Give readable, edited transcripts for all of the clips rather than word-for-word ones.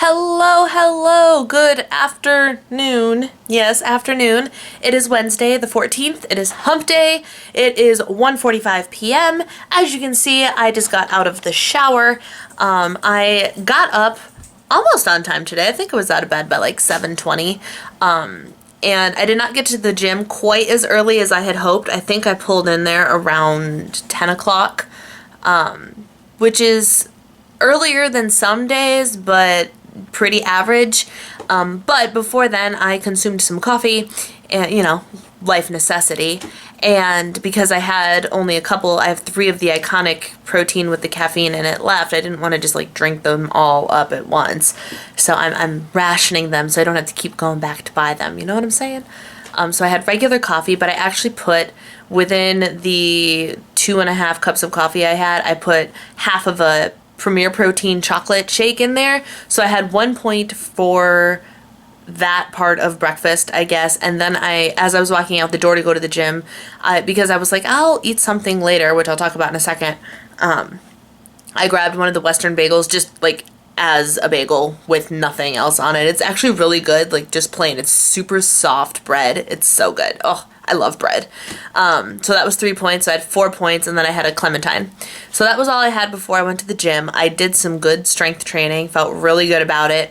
Hello, good afternoon. Yes, afternoon. It is Wednesday the 14th. It is hump day. It is 1:45 p.m. As you can see, I just got out of the shower. I got up almost on time today. I think I was out of bed by like 7:20. And I did not get to the gym quite as early as I had hoped. I think I pulled in there around 10 o'clock, which is earlier than some days, but pretty average. But before then, I consumed some coffee, and life necessity. And because I had only I have 3 of the iconic protein with the caffeine in it left. I didn't want to just like drink them all up at once. So I'm rationing them so I don't have to keep going back to buy them. You know what I'm saying? So I had regular coffee, but I actually put within the 2.5 cups of coffee I put half of a Premier Protein chocolate shake in there. So I had 1 point for that part of breakfast, I guess. And then as I was walking out the door to go to the gym, because I was like, I'll eat something later, which I'll talk about in a second, I grabbed one of the Western bagels just like as a bagel with nothing else on it. It's actually really good, like just plain. It's super soft bread. It's so good. Oh, I love bread. So that was 3 points. So I had 4 points, and then I had a clementine. So that was all I had before I went to the gym. I did some good strength training, felt really good about it,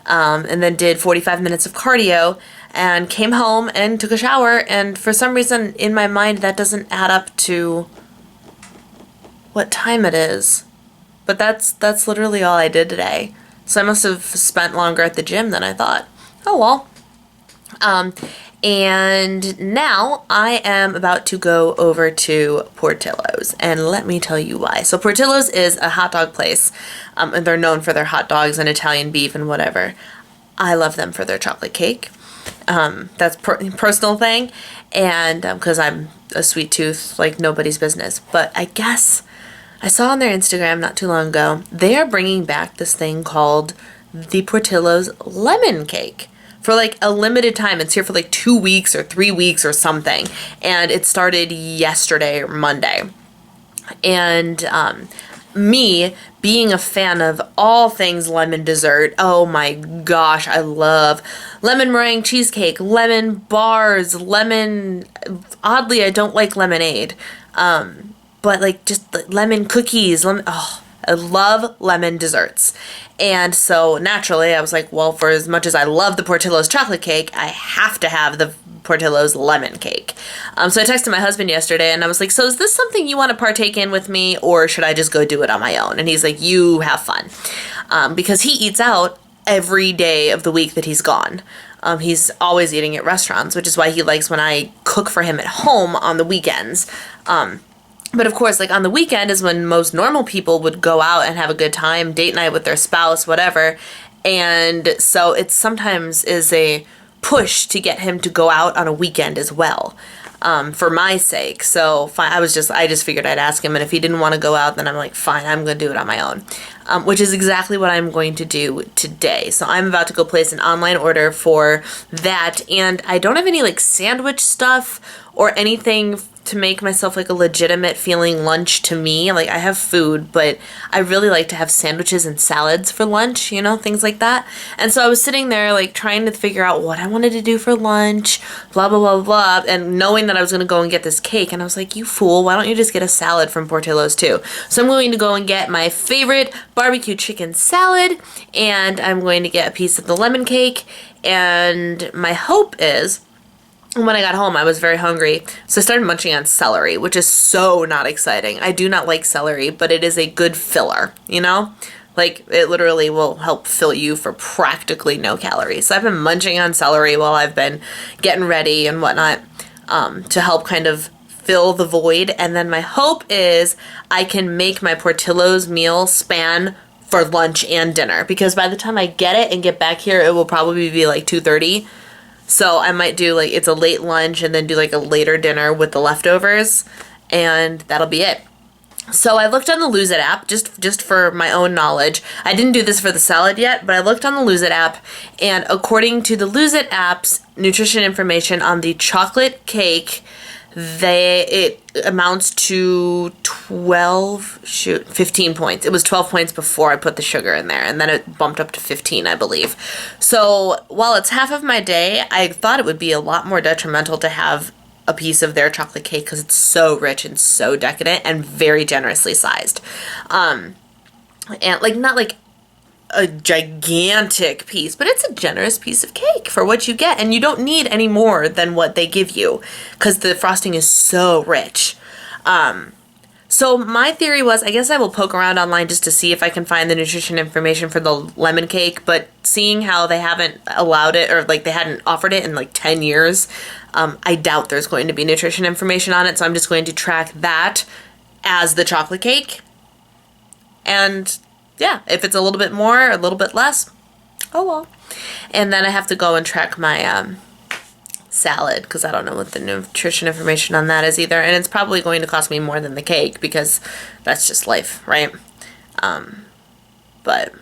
and then did 45 minutes of cardio, and came home and took a shower. And for some reason in my mind, that doesn't add up to what time it is. But that's literally all I did today. So I must have spent longer at the gym than I thought. Oh well. And now I am about to go over to Portillo's, and let me tell you why. So Portillo's is a hot dog place, and they're known for their hot dogs and Italian beef and whatever. I love them for their chocolate cake. That's personal thing, and because I'm a sweet tooth like nobody's business. But I guess I saw on their Instagram not too long ago, they are bringing back this thing called the Portillo's lemon cake. For like a limited time. It's here for like 2 weeks or 3 weeks or something. And it started yesterday or Monday. And me being a fan of all things lemon dessert, oh my gosh, I love lemon meringue cheesecake, lemon bars, oddly I don't like lemonade. But like just lemon cookies, I love lemon desserts. And so naturally I was like, well, for as much as I love the Portillo's chocolate cake, I have to have the Portillo's lemon cake. So I texted my husband yesterday and I was like, so is this something you want to partake in with me, or should I just go do it on my own? And he's like, you have fun. Because he eats out every day of the week that he's gone. He's always eating at restaurants, which is why he likes when I cook for him at home on the weekends. But of course, like on the weekend is when most normal people would go out and have a good time, date night with their spouse, whatever. And so it sometimes is a push to get him to go out on a weekend as well, for my sake. So fine, I just figured I'd ask him. And if he didn't want to go out, then I'm like, fine, I'm going to do it on my own, which is exactly what I'm going to do today. So I'm about to go place an online order for that. And I don't have any like sandwich stuff or anything to make myself like a legitimate feeling lunch to me. Like I have food, but I really like to have sandwiches and salads for lunch, things like that. And so I was sitting there like trying to figure out what I wanted to do for lunch, blah, blah, blah, blah, and knowing that I was going to go and get this cake. And I was like, you fool, why don't you just get a salad from Portillo's too? So I'm going to go and get my favorite barbecue chicken salad, and I'm going to get a piece of the lemon cake. And my hope is, when I got home, I was very hungry, so I started munching on celery, which is so not exciting. I do not like celery, but it is a good filler, Like, it literally will help fill you for practically no calories. So I've been munching on celery while I've been getting ready and whatnot, to help kind of fill the void. And then my hope is I can make my Portillo's meal span for lunch and dinner, because by the time I get it and get back here, it will probably be like 2:30. So I might do like, it's a late lunch and then do like a later dinner with the leftovers, and that'll be it. So I looked on the Lose It app, just for my own knowledge. I didn't do this for the salad yet, but I looked on the Lose It app, and according to the Lose It app's nutrition information on the chocolate cake, it amounts to 15 points. It was 12 points before I put the sugar in there, and then it bumped up to 15, I believe. So while it's half of my day, I thought it would be a lot more detrimental to have a piece of their chocolate cake because it's so rich and so decadent and very generously sized. And like, not like a gigantic piece, but it's a generous piece of cake for what you get, and you don't need any more than what they give you because the frosting is so rich. So my theory was, I guess I will poke around online just to see if I can find the nutrition information for the lemon cake, but seeing how they haven't allowed it, or like they hadn't offered it in like 10 years, I doubt there's going to be nutrition information on it, so I'm just going to track that as the chocolate cake. And yeah, if it's a little bit more, a little bit less, oh well. And then I have to go and track my salad because I don't know what the nutrition information on that is either. And it's probably going to cost me more than the cake because that's just life, right? But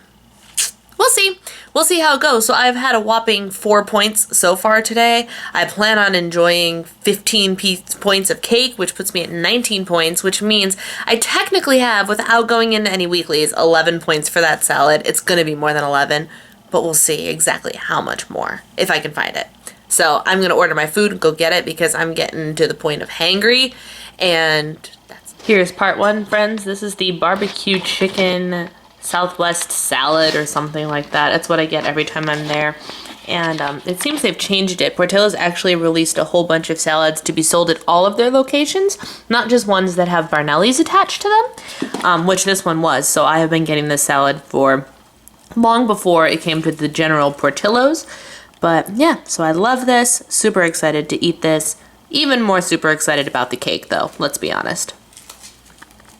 we'll see. We'll see how it goes. So I've had a whopping 4 points so far today. I plan on enjoying 15 points of cake, which puts me at 19 points, which means I technically have, without going into any weeklies, 11 points for that salad. It's going to be more than 11, but we'll see exactly how much more, if I can find it. So I'm going to order my food and go get it because I'm getting to the point of hangry. And here's part one, friends. This is the barbecue chicken Southwest salad or something like that. That's what I get every time I'm there. And it seems they've changed it. Portillo's actually released a whole bunch of salads to be sold at all of their locations, not just ones that have Barnelli's attached to them, which this one was. So I have been getting this salad for long before it came to the general Portillo's. But yeah, so I love this. Super excited to eat this. Even more super excited about the cake though, let's be honest.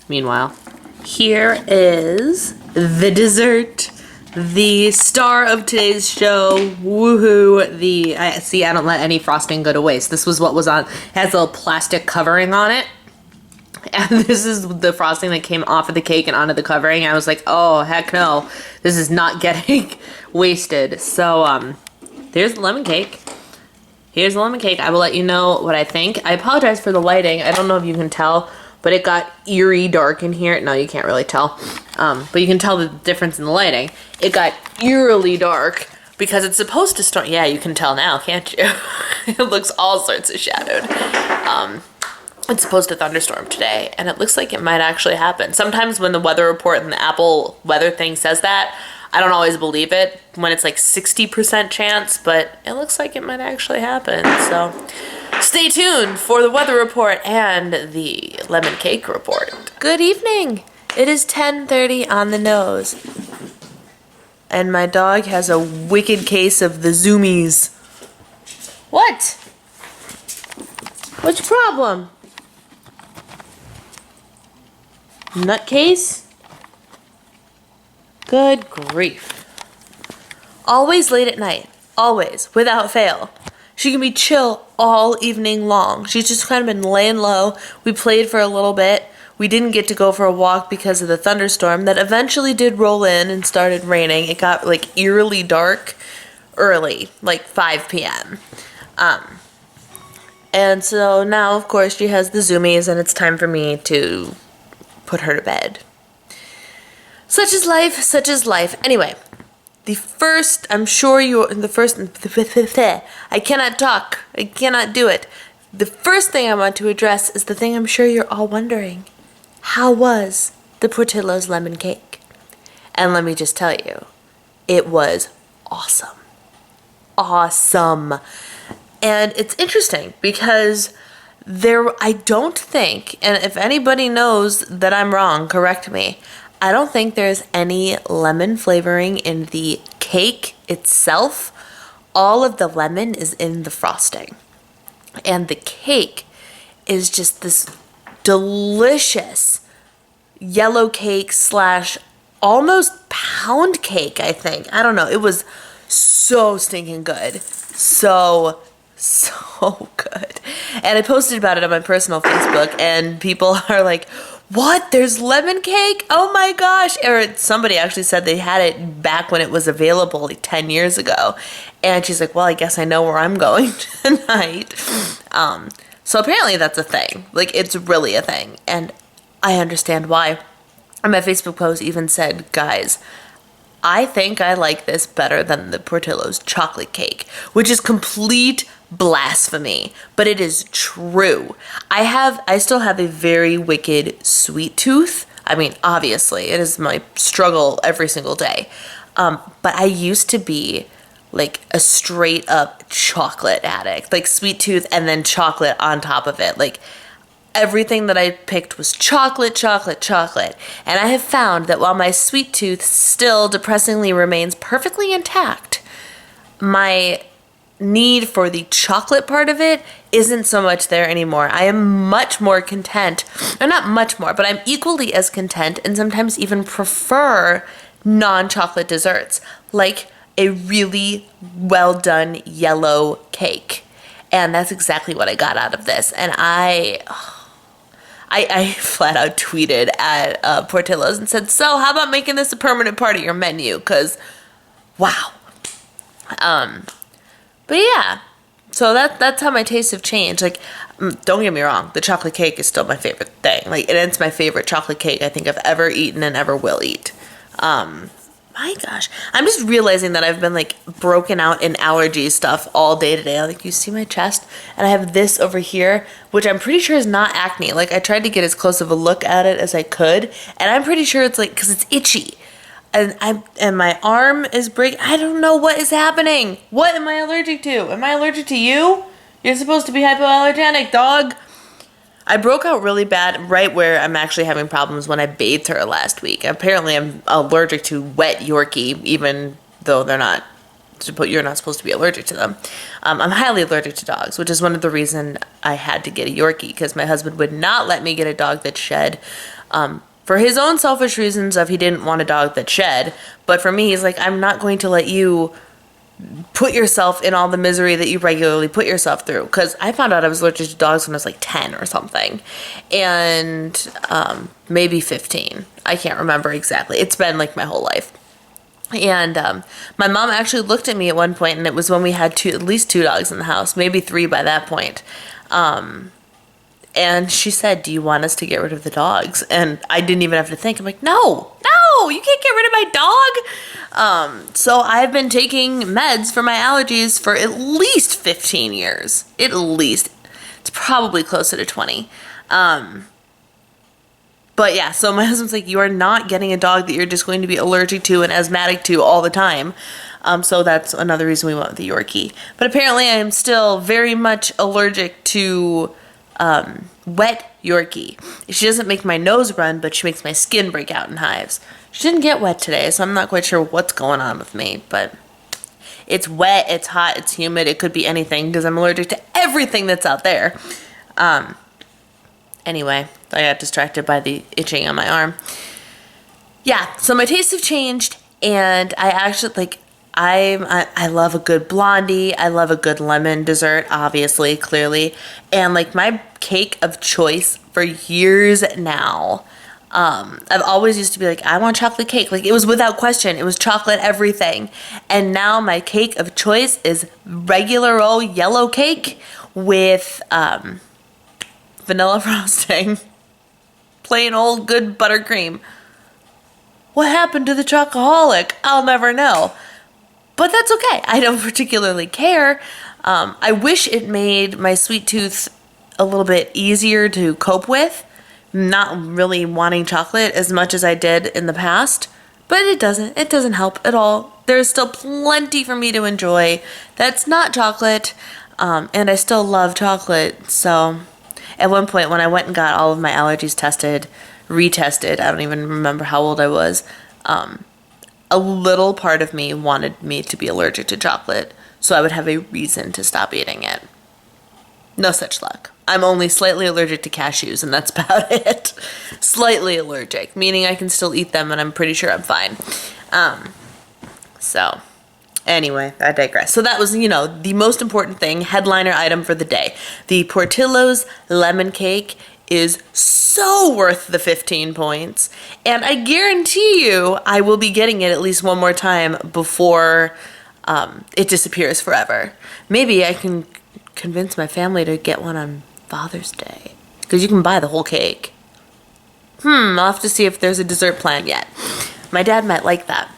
Meanwhile, here is the dessert, the star of today's show. Woohoo! I don't let any frosting go to waste. This was what was on. It has a little plastic covering on it, and this is the frosting that came off of the cake and onto the covering. I was like, oh heck no, this is not getting wasted. So there's the lemon cake. Here's the lemon cake. I will let you know what I think. I apologize for the lighting. I don't know if you can tell, but it got eerie dark in here. No, you can't really tell. But you can tell the difference in the lighting. It got eerily dark because it's supposed to storm. Yeah, you can tell now, can't you? It looks all sorts of shadowed. It's supposed to thunderstorm today, and it looks like it might actually happen. Sometimes when the weather report and the Apple weather thing says that, I don't always believe it when it's like 60% chance, but it looks like it might actually happen. So stay tuned for the weather report and the lemon cake report. Good evening. It is 10:30 on the nose. And my dog has a wicked case of the zoomies. What? What's your problem? Nutcase? Good grief. Always late at night. Always. Without fail. She can be chill all evening long. She's just kind of been laying low. We played for a little bit. We didn't get to go for a walk because of the thunderstorm that eventually did roll in and started raining. It got like eerily dark early, like 5 p.m. And so now, of course, she has the zoomies and it's time for me to put her to bed. Such is life, such is life. Anyway, I cannot talk. I cannot do it. The first thing I want to address is the thing I'm sure you're all wondering. How was the Portillo's lemon cake? And let me just tell you, it was awesome. Awesome. And it's interesting because I don't think, and if anybody knows that I'm wrong, correct me, I don't think there's any lemon flavoring in the cake itself. All of the lemon is in the frosting. And the cake is just this delicious yellow cake / almost pound cake, I think. I don't know. It was so stinking good. So good. And I posted about it on my personal Facebook, and people are like, what? There's lemon cake? Oh my gosh. Or somebody actually said they had it back when it was available like 10 years ago. And she's like, well, I guess I know where I'm going tonight. So apparently that's a thing. Like, it's really a thing. And I understand why. And my Facebook post even said, guys, I think I like this better than the Portillo's chocolate cake, which is complete blasphemy, but it is true. I still have a very wicked sweet tooth. I mean, obviously, it is my struggle every single day. But I used to be like a straight up chocolate addict, like sweet tooth and then chocolate on top of it. Like, everything that I picked was chocolate, chocolate, chocolate. And I have found that while my sweet tooth still depressingly remains perfectly intact, my need for the chocolate part of it isn't so much there anymore. I am much more content, or not much more, but I'm equally as content and sometimes even prefer non-chocolate desserts, like a really well done yellow cake. And that's exactly what I got out of this. And I flat out tweeted at Portillo's and said, so how about making this a permanent part of your menu? Because, wow. But yeah, so that's how my tastes have changed. Like, don't get me wrong, the chocolate cake is still my favorite thing. Like, and it's my favorite chocolate cake I think I've ever eaten and ever will eat. My gosh, I'm just realizing that I've been like broken out in allergy stuff all day today. Like, you see my chest, and I have this over here, which I'm pretty sure is not acne. Like, I tried to get as close of a look at it as I could, and I'm pretty sure it's like, because it's itchy. And my arm is breaking. I don't know what is happening. What am I allergic to? Am I allergic to you? You're supposed to be hypoallergenic, dog. I broke out really bad right where I'm actually having problems when I bathed her last week. Apparently I'm allergic to wet Yorkie, even though you're not supposed to be allergic to them. I'm highly allergic to dogs, which is one of the reasons I had to get a Yorkie, because my husband would not let me get a dog that shed. For his own selfish reasons of he didn't want a dog that shed. But for me, he's like, I'm not going to let you put yourself in all the misery that you regularly put yourself through. Because I found out I was allergic to dogs when I was like 10 or something. And maybe 15. I can't remember exactly. It's been like my whole life. And my mom actually looked at me at one point, and it was when we had at least 2 dogs in the house, maybe 3 by that point. And she said, do you want us to get rid of the dogs? And I didn't even have to think. I'm like, no, you can't get rid of my dog. So I've been taking meds for my allergies for at least 15 years. At least. It's probably closer to 20. But yeah, so my husband's like, you are not getting a dog that you're just going to be allergic to and asthmatic to all the time. So that's another reason we went with the Yorkie. But apparently I am still very much allergic to wet Yorkie. She doesn't make my nose run, but she makes my skin break out in hives. She didn't get wet today, so I'm not quite sure what's going on with me, but it's wet, it's hot, it's humid, it could be anything because I'm allergic to everything that's out there. Anyway, I got distracted by the itching on my arm. Yeah, so my tastes have changed, and I actually like I love a good blondie. I love a good lemon dessert, obviously, clearly. And like my cake of choice for years now, I've always used to be like, I want chocolate cake. Like, it was without question. It was chocolate everything. And now my cake of choice is regular old yellow cake with vanilla frosting. Plain old good buttercream. What happened to the chocoholic? I'll never know. But that's okay. I don't particularly care. I wish it made my sweet tooth a little bit easier to cope with. Not really wanting chocolate as much as I did in the past. But it doesn't. It doesn't help at all. There's still plenty for me to enjoy that's not chocolate. And I still love chocolate. So at one point when I went and got all of my allergies retested, I don't even remember how old I was, a little part of me wanted me to be allergic to chocolate so I would have a reason to stop eating it. No such luck. I'm only slightly allergic to cashews, and that's about it. Slightly allergic, meaning I can still eat them, and I'm pretty sure I'm fine. So, anyway, I digress. So that was, the most important thing, headliner item for the day. The Portillo's lemon cake is so worth the 15 points, and I guarantee you I will be getting it at least one more time before it disappears forever. Maybe I can convince my family to get one on Father's Day. Because you can buy the whole cake. I'll have to see if there's a dessert plan yet. My dad might like that.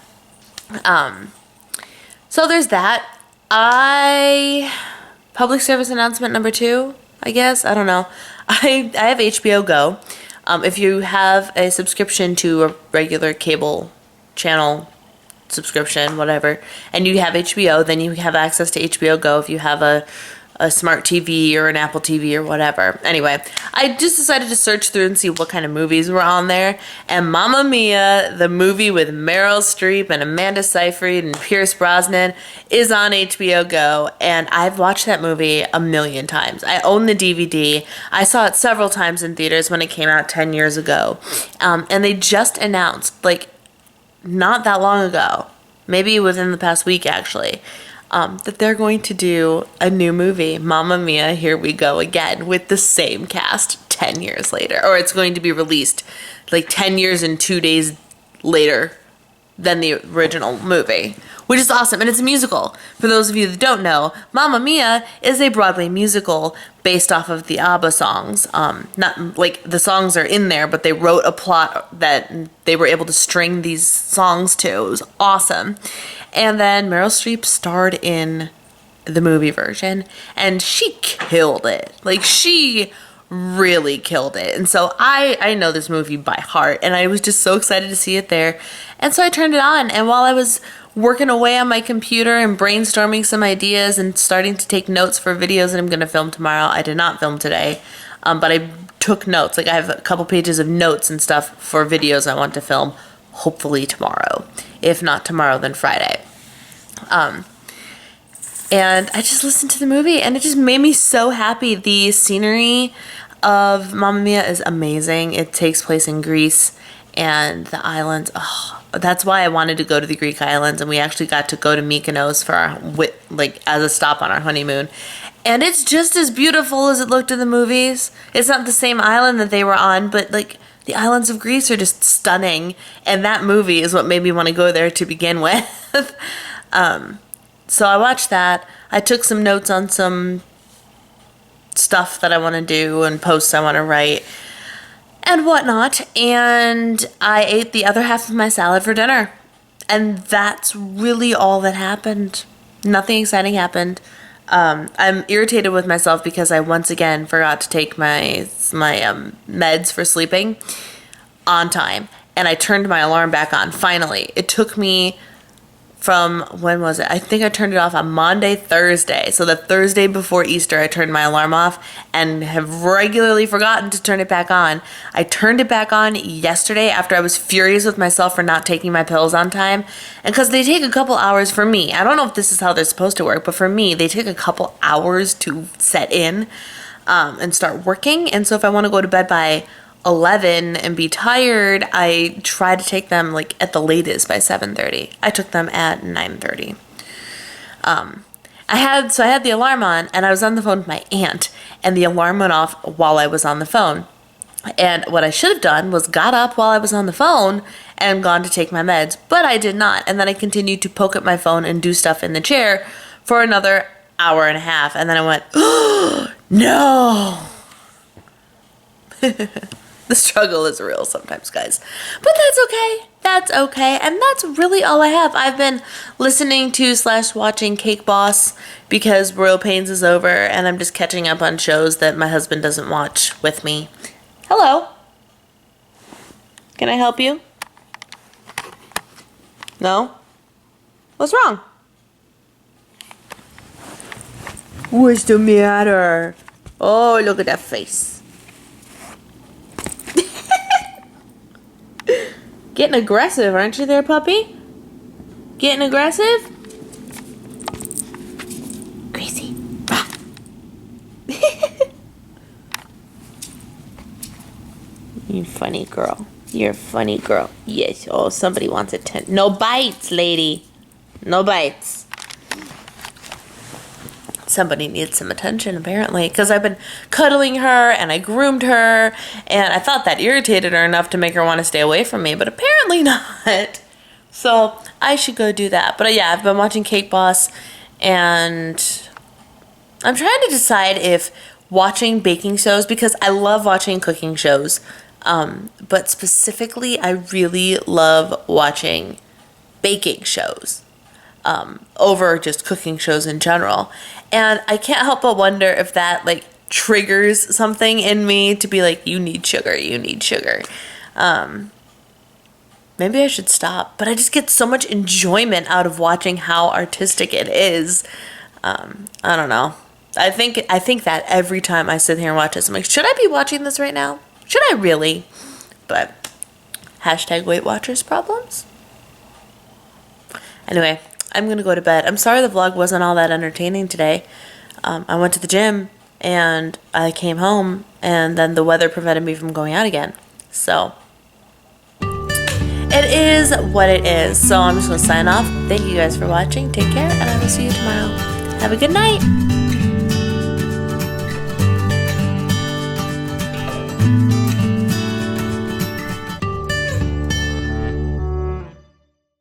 So there's that. Public service announcement number 2, I guess. I don't know. I have HBO Go. If you have a subscription to a regular cable channel subscription, whatever, and you have HBO, then you have access to HBO Go if you have a smart TV or an Apple TV or whatever. Anyway, I just decided to search through and see what kind of movies were on there. And Mamma Mia, the movie with Meryl Streep and Amanda Seyfried and Pierce Brosnan, is on HBO Go. And I've watched that movie a million times. I own the DVD. I saw it several times in theaters when it came out 10 years ago. And they just announced, like, not that long ago, maybe within the past week actually, that they're going to do a new movie, Mamma Mia, Here We Go Again, with the same cast 10 years later. Or it's going to be released like 10 years and 2 days later than the original movie, which is awesome. And it's a musical. For those of you that don't know, Mamma Mia is a Broadway musical based off of the ABBA songs. Not like the songs are in there, but they wrote a plot that they were able to string these songs to. It was awesome. And then Meryl Streep starred in the movie version, and she killed it. Like, she really killed it. And so I know this movie by heart, and I was just so excited to see it there. And so I turned it on, and while I was working away on my computer and brainstorming some ideas and starting to take notes for videos that I'm going to film tomorrow, I did not film today, but I took notes. Like, I have a couple pages of notes and stuff for videos I want to film, hopefully tomorrow. If not tomorrow, then Friday. And I just listened to the movie, and it just made me so happy. The scenery of Mamma Mia is amazing. It takes place in Greece, and the islands. Oh, that's why I wanted to go to the Greek islands, and we actually got to go to Mykonos for our, like, as a stop on our honeymoon. And it's just as beautiful as it looked in the movies. It's not the same island that they were on, but like, the islands of Greece are just stunning, and that movie is what made me want to go there to begin with. So I watched that. I took some notes on some stuff that I want to do and posts I want to write and whatnot, and I ate the other half of my salad for dinner. And that's really all that happened. Nothing exciting happened. I'm irritated with myself because I once again forgot to take my meds for sleeping on time, and I turned my alarm back on. Finally, it took me from, when was it? I think I turned it off on Monday, Thursday. So the Thursday before Easter, I turned my alarm off and have regularly forgotten to turn it back on. I turned it back on yesterday after I was furious with myself for not taking my pills on time. And because they take a couple hours for me. I don't know if this is how they're supposed to work, but for me, they take a couple hours to set in and start working. And so if I want to go to bed by 11 and be tired, I try to take them like at the latest by 7:30. I took them at 9:30. I had the alarm on, and I was on the phone with my aunt, and the alarm went off while I was on the phone. And what I should have done was got up while I was on the phone and gone to take my meds, but I did not. And then I continued to poke at my phone and do stuff in the chair for another hour and a half, and then I went, oh, no. The struggle is real sometimes, guys. But that's okay. That's okay. And that's really all I have. I've been listening to / watching Cake Boss because Royal Pains is over, and I'm just catching up on shows that my husband doesn't watch with me. Hello. Can I help you? No? What's wrong? What's the matter? Oh, look at that face. Getting aggressive, aren't you there, puppy? Getting aggressive? Crazy. You funny girl. You're a funny girl. Yes. Oh, somebody wants attention. No bites, lady. No bites. Somebody needs some attention, apparently, because I've been cuddling her and I groomed her, and I thought that irritated her enough to make her want to stay away from me, but apparently not. So I should go do that. But yeah, I've been watching Cake Boss, and I'm trying to decide if watching baking shows, because I love watching cooking shows, but specifically I really love watching baking shows over just cooking shows in general. And I can't help but wonder if that like triggers something in me to be like, you need sugar, you need sugar. Maybe I should stop, but I just get so much enjoyment out of watching how artistic it is. I don't know. I think that every time I sit here and watch this, I'm like, should I be watching this right now? Should I really? But hashtag Weight Watchers problems. Anyway, I'm going to go to bed. I'm sorry the vlog wasn't all that entertaining today. I went to the gym and I came home and then the weather prevented me from going out again. So it is what it is. So I'm just going to sign off. Thank you guys for watching. Take care and I will see you tomorrow. Have a good night.